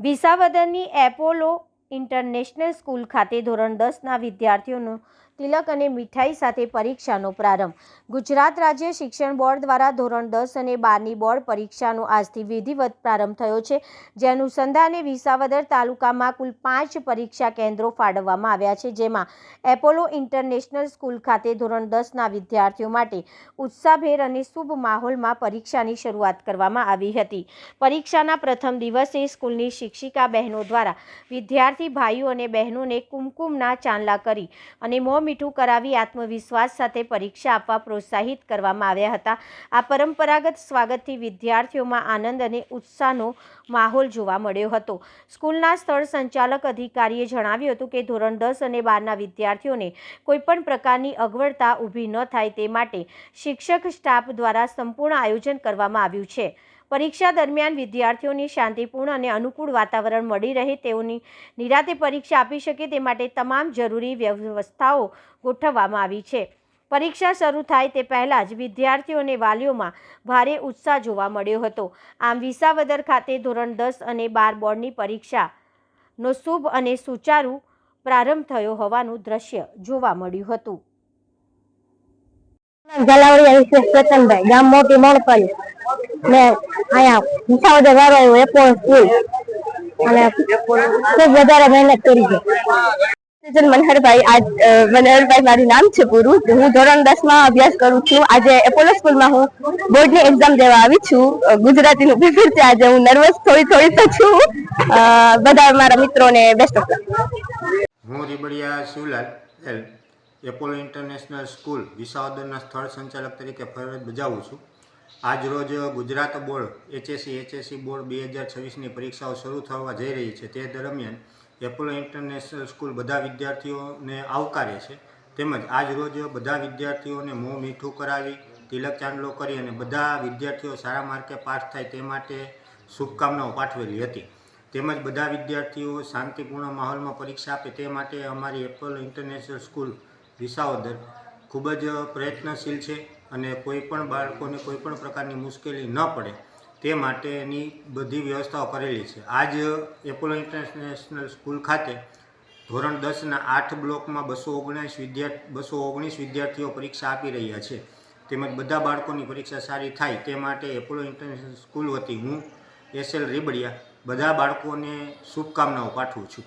વિસાવદરની Apollo international school ખાતે ધોરણ 10ના વિદ્યાર્થીઓનો તિલક અને મીઠાઈ સાથે પરીક્ષાનો પ્રારંભ. ગુજરાત રાજ્ય શિક્ષણ બોર્ડ દ્વારા ધોરણ 10 અને 12ની બોર્ડ પરીક્ષાનો આજથી વિધિવત પ્રારંભ થયો છે. જે અનુસંધાને વિસાવદર તાલુકામાં કુલ 5 પરીક્ષા કેન્દ્રો ફાળવવામાં આવ્યા છે, જેમાં એપોલો ઇન્ટરનેશનલ સ્કૂલ ખાતે ધોરણ 10ના વિદ્યાર્થીઓ માટે ઉત્સાહભેર અને શુભ માહોલમાં પરીક્ષાની શરૂઆત કરવામાં આવી હતી. પરીક્ષાના પ્રથમ દિવસે સ્કૂલની શિક્ષિકા બહેનો દ્વારા વિદ્યાર્થી ભાઈઓ અને બહેનોને કુમકુમના ચાંદલા કરી અને મોં મીઠું કરાવી આત્મવિશ્વાસ સાથે પરીક્ષા આપવા પ્રોત્સાહિત કરવામાં આવ્યા હતા. આ પરંપરાગત સ્વાગતથી વિદ્યાર્થીઓમાં આનંદ અને ઉત્સાહનો માહોલ જોવા મળ્યો હતો. સ્કૂલના સ્થળ સંચાલક અધિકારીએ જણાવ્યું હતું કે ધોરણ 10 અને 12ના વિદ્યાર્થીઓને કોઈપણ પ્રકારની અગવડતા ઊભી ન થાય તે માટે શિક્ષક સ્ટાફ દ્વારા સંપૂર્ણ આયોજન કરવામાં આવ્યું છે. પરીક્ષા દરમિયાન વિદ્યાર્થીઓને શાંતિપૂર્ણ અને અનુકૂળ વાતાવરણ મળી રહે, તેઓની નિરાતે પરીક્ષા આપી શકે તે માટે તમામ જરૂરી વ્યવસ્થાઓ ગોઠવવામાં આવી છે. પરીક્ષા શરૂ થાય તે પહેલાં જ વિદ્યાર્થીઓ અને વાલીઓમાં ભારે ઉત્સાહ જોવા મળ્યો હતો. આમ વિસાવદર ખાતે ધોરણ 10 અને 12 બોર્ડની પરીક્ષાનો શુભ અને સુચારુ પ્રારંભ થયો હોવાનું દ્રશ્ય જોવા મળ્યું હતું. પ્રથમભાઈ ગામ મોટી મણપલ ને અહીંયા વિસાવદર વાળો આવ્યો એપોલો સ્કૂલ અને ખૂબ વધારે મહેનત કરી છે. મનહરભાઈ મારું નામ છે પૂરું. હું ધોરણ 10માં અભ્યાસ કરું છું. આજે એપોલો સ્કૂલમાં હું બોર્ડની એક્ઝામ દેવા આવી છું. ગુજરાતીનું પેપર છે. આજે હું નર્વસ થોડી તો છું. બધા મારા મિત્રોને બેસ્ટ ઓફ લક. હું Ribadiya Shivlal L Apollo international school વિસાવદરના સ્થળ સંચાલક તરીકે ફરજ બજાવું છું. આજ રોજ ગુજરાત બોર્ડ HSC બોર્ડ 2026ની પરીક્ષાઓ શરૂ થવા જઈ રહી છે. તે દરમિયાન એપોલો ઇન્ટરનેશનલ સ્કૂલ બધા વિદ્યાર્થીઓને આવકારે છે. તેમજ આજ રોજ બધા વિદ્યાર્થીઓને મોં મીઠું કરાવી તિલક ચાંદલો કરી અને બધા વિદ્યાર્થીઓ સારા માર્કે પાસ થાય તે માટે શુભકામનાઓ પાઠવેલી હતી. તેમજ બધા વિદ્યાર્થીઓ શાંતિપૂર્ણ માહોલમાં પરીક્ષા આપે તે માટે અમારી એપોલો ઇન્ટરનેશનલ સ્કૂલ વિસાવદર ખૂબ જ પ્રયત્નશીલ છે અને કોઈપણ બાળકોને કોઈપણ પ્રકારની મુશ્કેલી ન પડે તે માટેની બધી વ્યવસ્થાઓ કરેલી છે. આજ એપોલો ઇન્ટરનેશનલ સ્કૂલ ખાતે ધોરણ 10ના 8 બ્લોકમાં 219 વિદ્યાર્થીઓ પરીક્ષા આપી રહ્યા છે. તેમજ બધા બાળકોની પરીક્ષા સારી થાય તે માટે એપોલો ઇન્ટરનેશનલ સ્કૂલ વતી હું SL રીબડિયા બધા બાળકોને શુભકામનાઓ પાઠવું છું.